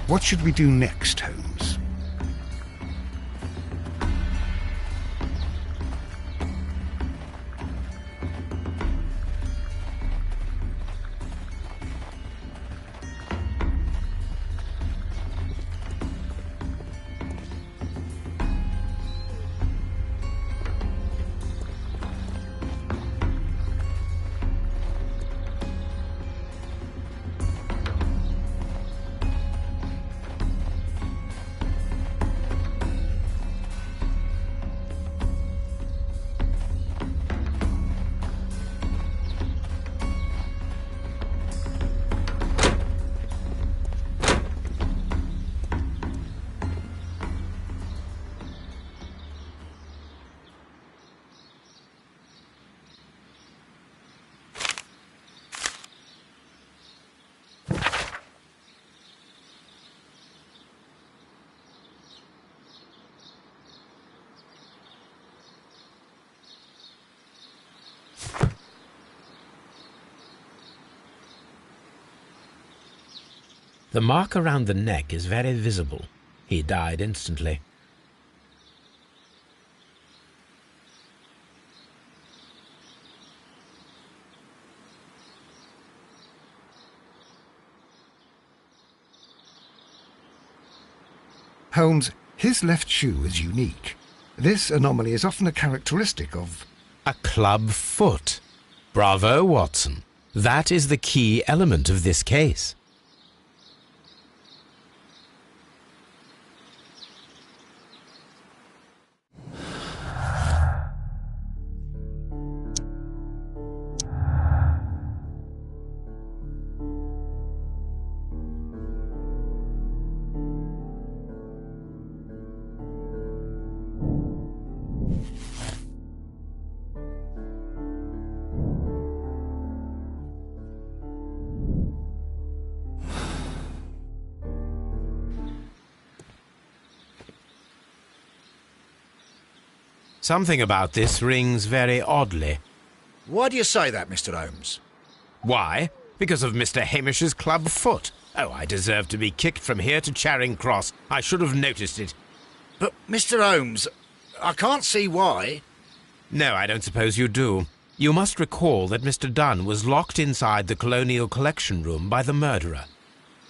What should we do next, Holmes? The mark around the neck is very visible. He died instantly. Holmes, his left shoe is unique. This anomaly is often a characteristic of... A club foot. Bravo, Watson. That is the key element of this case. Something about this rings very oddly. Why do you say that, Mr. Holmes? Why? Because of Mr. Hamish's club foot. Oh, I deserve to be kicked from here to Charing Cross. I should have noticed it. But, Mr. Holmes, I can't see why. No, I don't suppose you do. You must recall that Mr. Dunn was locked inside the Colonial Collection Room by the murderer.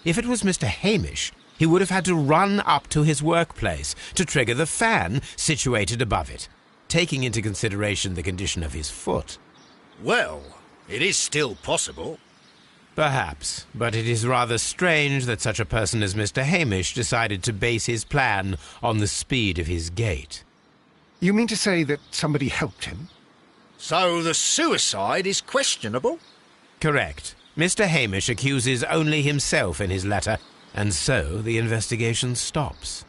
If it was Mr. Hamish, he would have had to run up to his workplace to trigger the fan situated above it, taking into consideration the condition of his foot. Well, it is still possible. Perhaps, but it is rather strange that such a person as Mr. Hamish decided to base his plan on the speed of his gait. You mean to say that somebody helped him? So the suicide is questionable? Correct. Mr. Hamish accuses only himself in his letter, and so the investigation stops.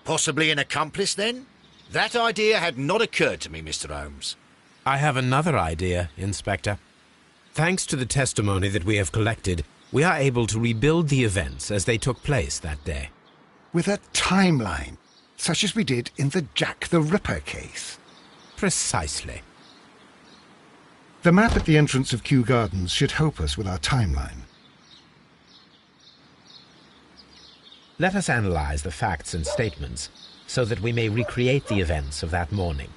Possibly an accomplice, then? That idea had not occurred to me, Mr. Holmes. I have another idea, Inspector. Thanks to the testimony that we have collected, we are able to rebuild the events as they took place that day. With a timeline, such as we did in the Jack the Ripper case. Precisely. The map at the entrance of Kew Gardens should help us with our timeline. Let us analyze the facts and statements so that we may recreate the events of that morning.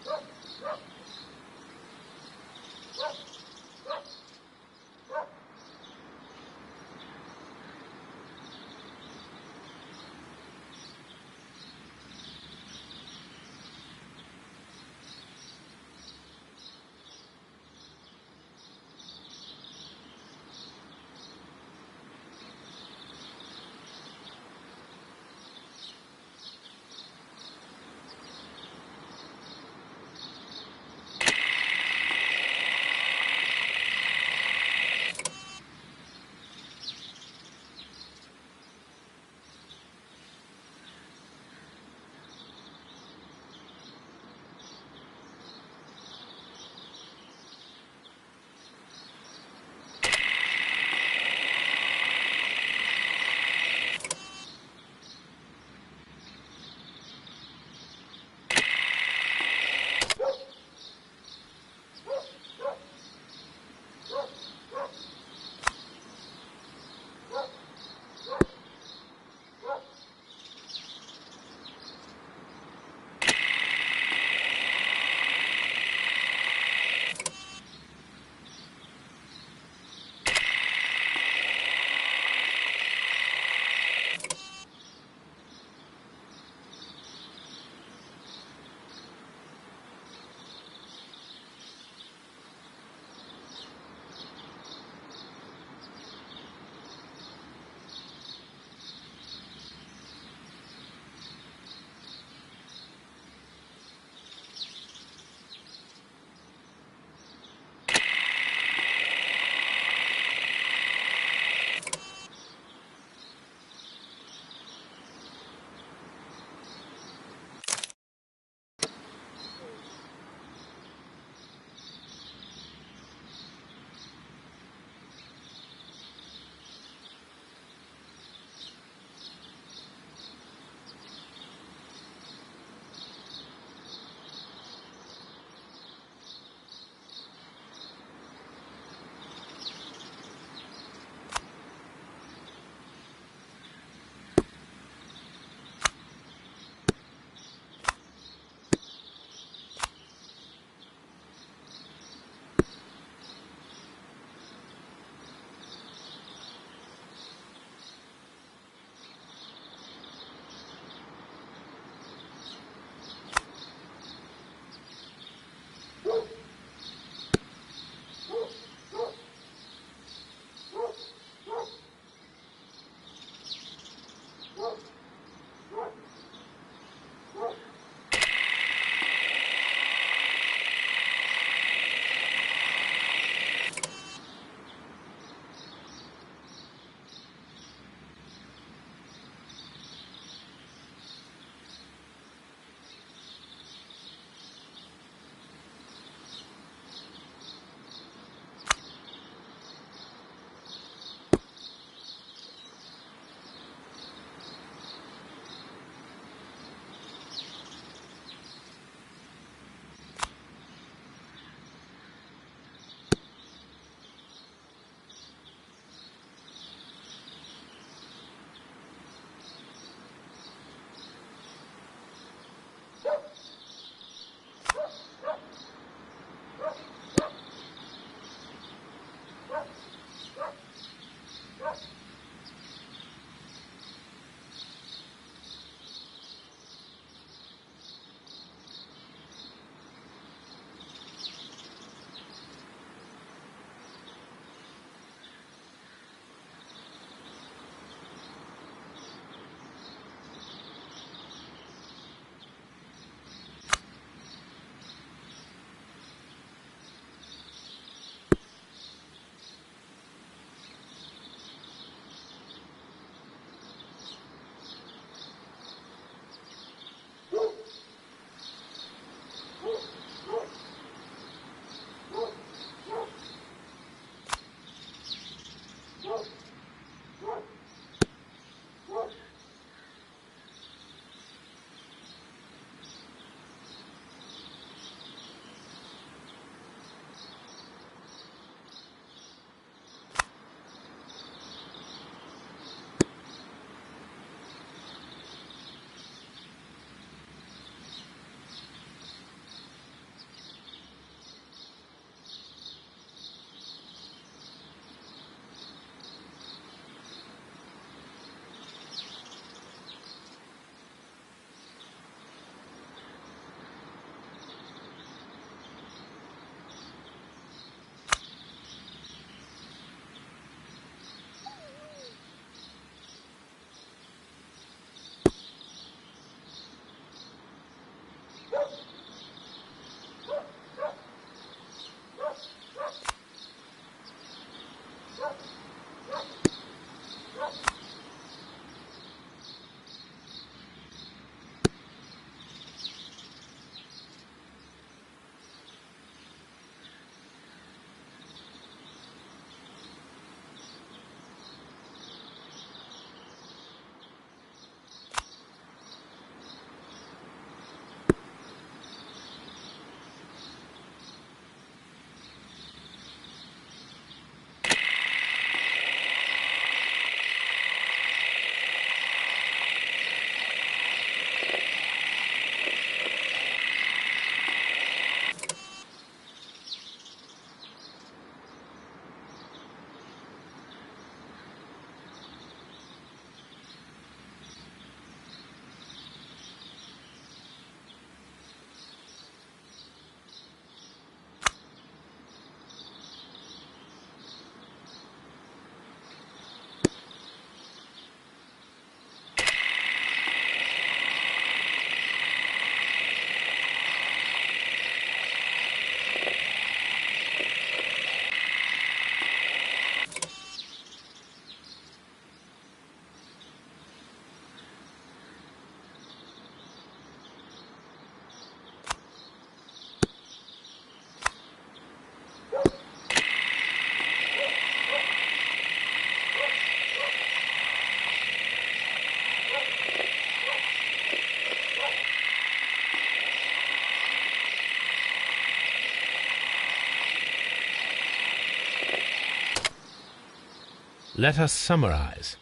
Let us summarize.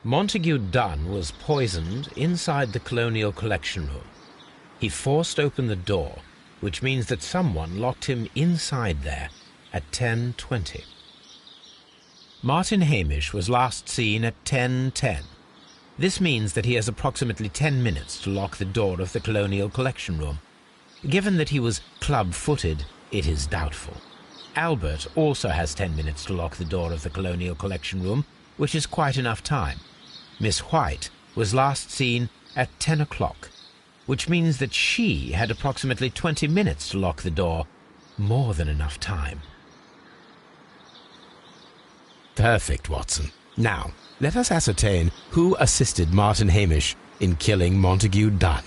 Montague Dunn was poisoned inside the Colonial Collection Room. He forced open the door, which means that someone locked him inside there at 10:20. Martin Hamish was last seen at 10:10. This means that he has approximately 10 minutes to lock the door of the Colonial Collection Room. Given that he was club-footed, it is doubtful. Albert also has 10 minutes to lock the door of the Colonial Collection Room, which is quite enough time. Miss White was last seen at 10 o'clock, which means that she had approximately 20 minutes to lock the door. More than enough time. Perfect, Watson. Now, let us ascertain who assisted Martin Hamish in killing Montague Dunn.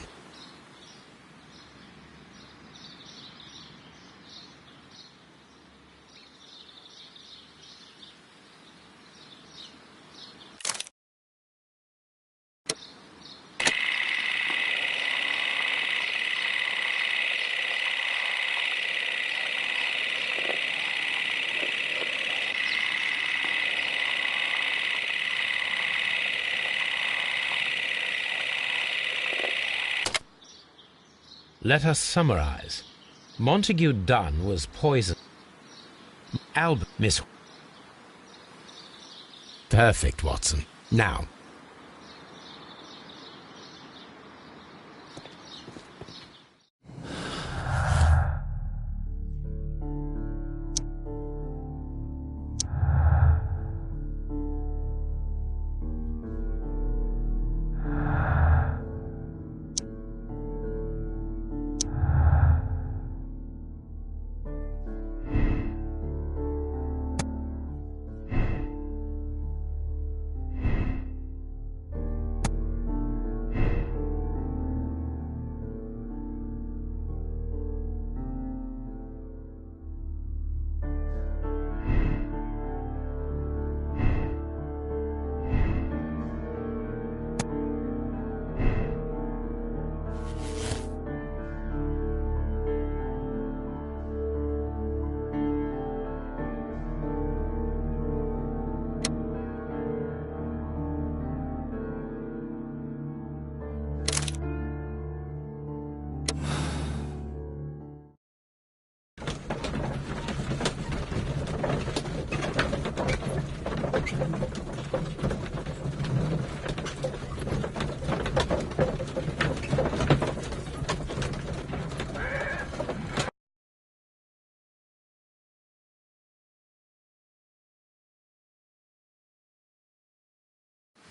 Let us summarize. Montague Dunn was poisoned. Albert, Miss... Perfect, Watson. Now...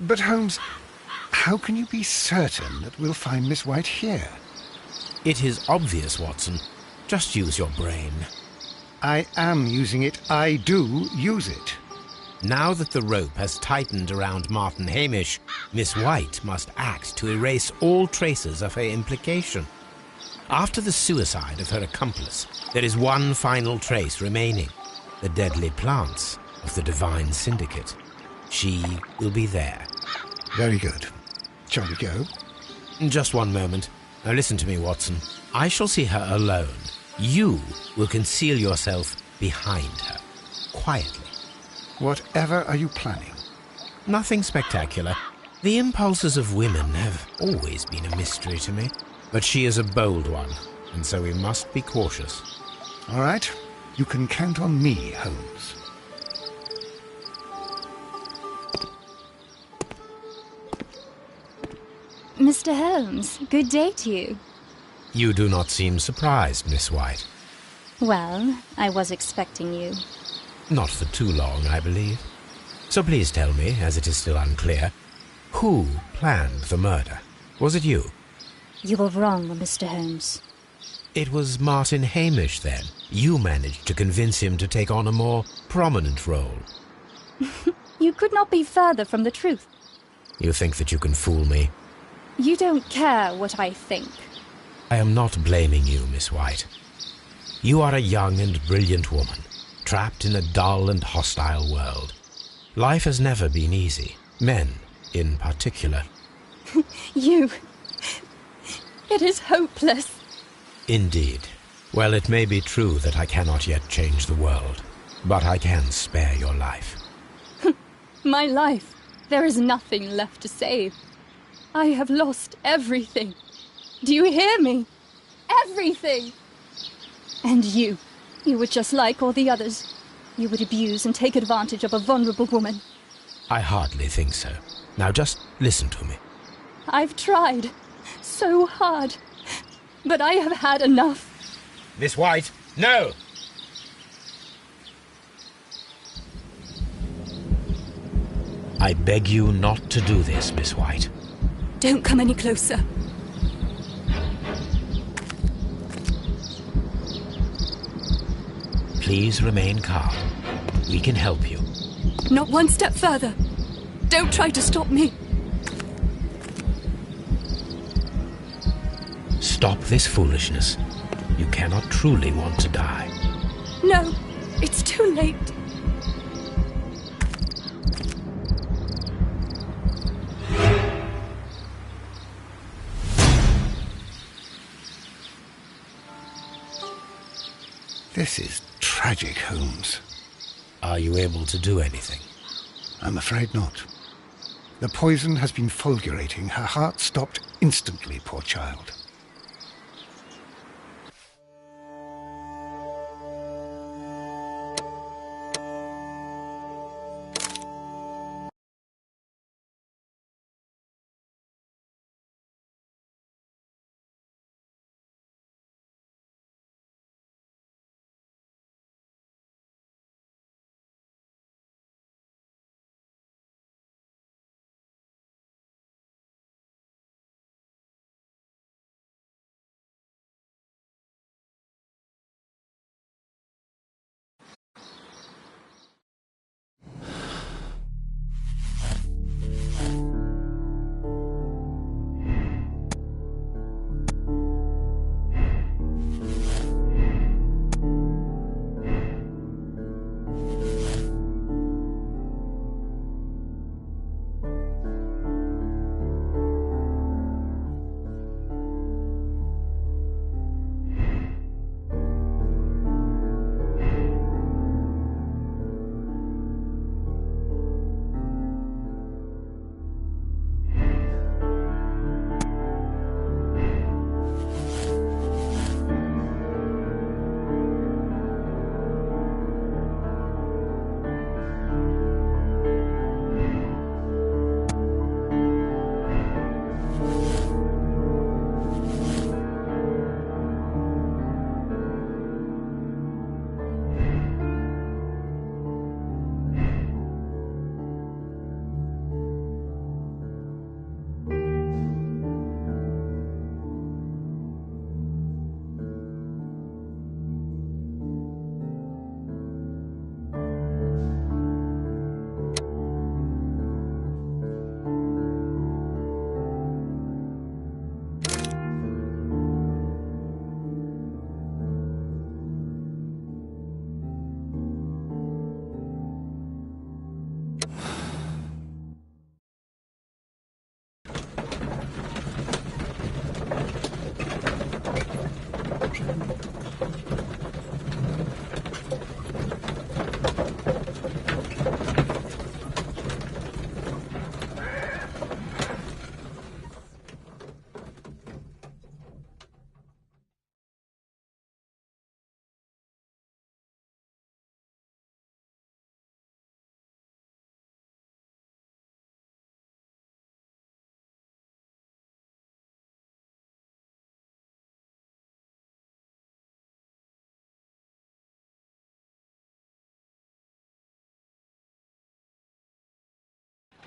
But Holmes, how can you be certain that we'll find Miss White here? It is obvious, Watson. Just use your brain. I am using it. I do use it. Now that the rope has tightened around Martin Hamish, Miss White must act to erase all traces of her implication. After the suicide of her accomplice, there is one final trace remaining: the deadly plants of the Divine Syndicate. She will be there. Very good. Shall we go? Just one moment. Now listen to me, Watson. I shall see her alone. You will conceal yourself behind her, quietly. Whatever are you planning? Nothing spectacular. The impulses of women have always been a mystery to me. But she is a bold one, and so we must be cautious. All right. You can count on me, Holmes. Mr. Holmes, good day to you. You do not seem surprised, Miss White. Well, I was expecting you. Not for too long, I believe. So please tell me, as it is still unclear, who planned the murder? Was it you? You were wrong, Mr. Holmes. It was Martin Hamish, then. You managed to convince him to take on a more prominent role. You could not be further from the truth. You think that you can fool me? You don't care what I think. I am not blaming you, Miss White. You are a young and brilliant woman, trapped in a dull and hostile world. Life has never been easy, men in particular. You... It is hopeless. Indeed. Well, it may be true that I cannot yet change the world, but I can spare your life. My life. There is nothing left to save. I have lost everything. Do you hear me? Everything! And you were just like all the others. You would abuse and take advantage of a vulnerable woman. I hardly think so. Now just listen to me. I've tried so hard, but I have had enough. Miss White, no! I beg you not to do this, Miss White. Don't come any closer. Please remain calm. We can help you. Not one step further. Don't try to stop me. Stop this foolishness. You cannot truly want to die. No, it's too late. This is tragic, Holmes. Are you able to do anything? I'm afraid not. The poison has been fulgurating. Her heart stopped instantly, poor child.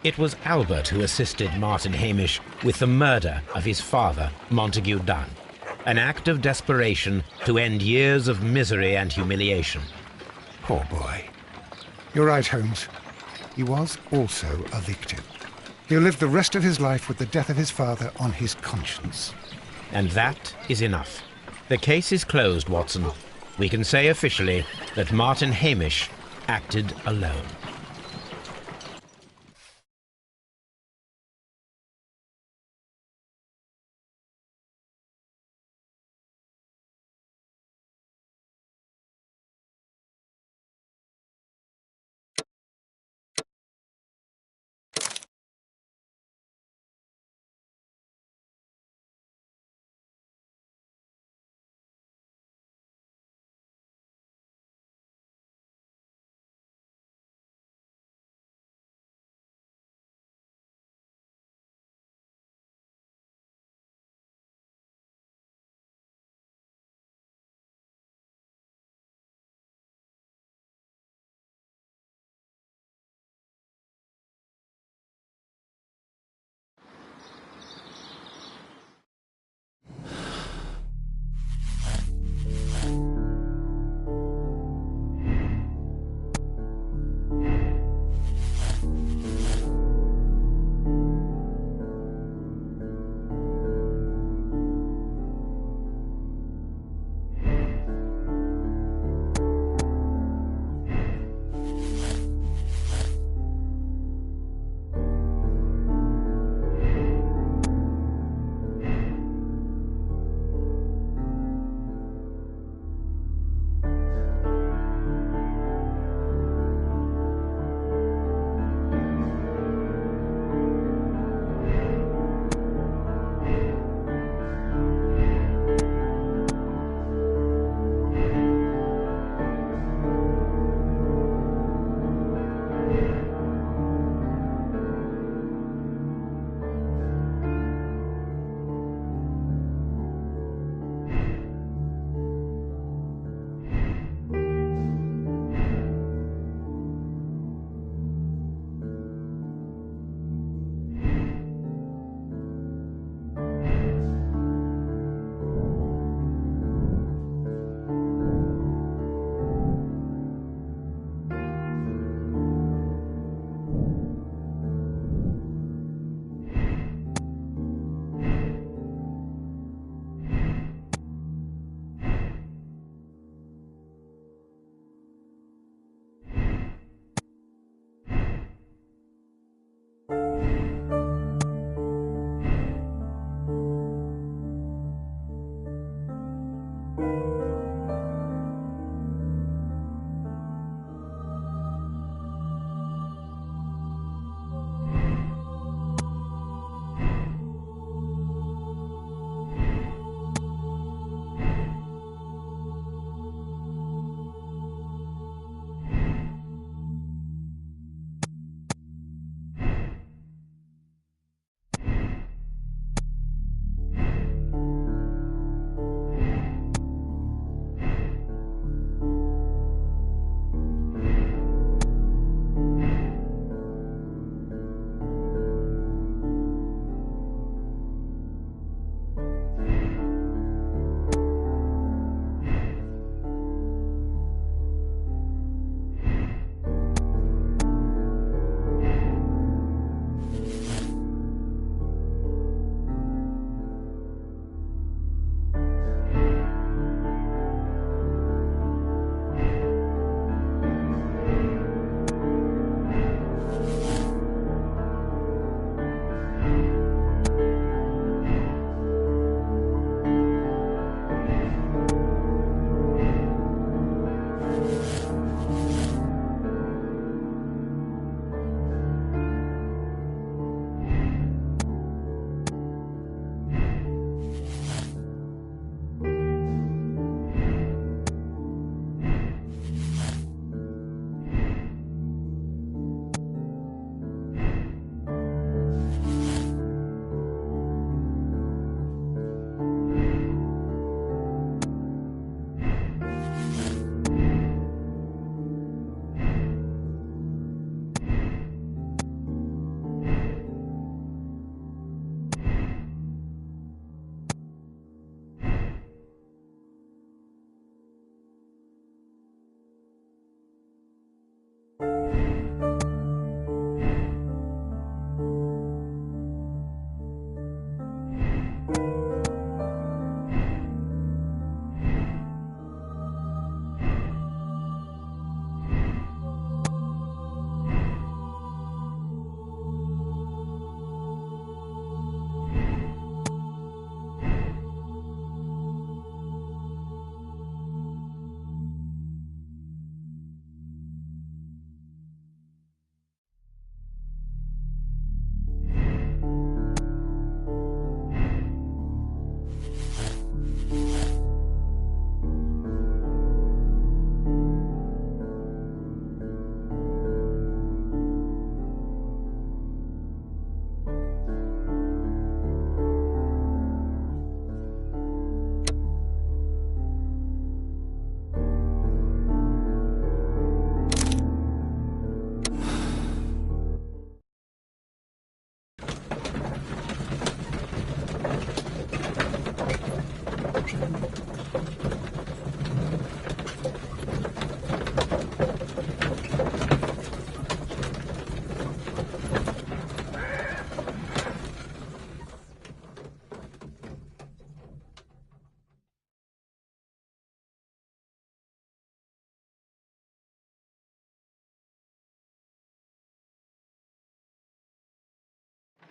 It was Albert who assisted Martin Hamish with the murder of his father, Montague Dunn, an act of desperation to end years of misery and humiliation. Poor boy. You're right, Holmes. He was also a victim. He'll live the rest of his life with the death of his father on his conscience. And that is enough. The case is closed, Watson. We can say officially that Martin Hamish acted alone.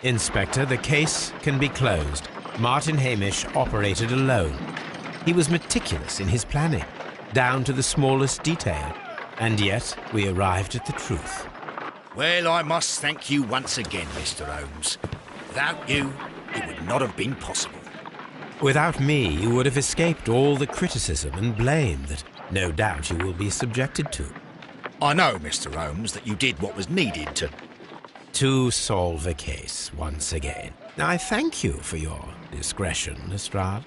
Inspector, the case can be closed. Martin Hamish operated alone. He was meticulous in his planning, down to the smallest detail, and yet we arrived at the truth. Well, I must thank you once again, Mr. Holmes. Without you, it would not have been possible. Without me, you would have escaped all the criticism and blame that no doubt you will be subjected to. I know, Mr. Holmes, that you did what was needed to solve a case once again. I thank you for your discretion, Lestrade.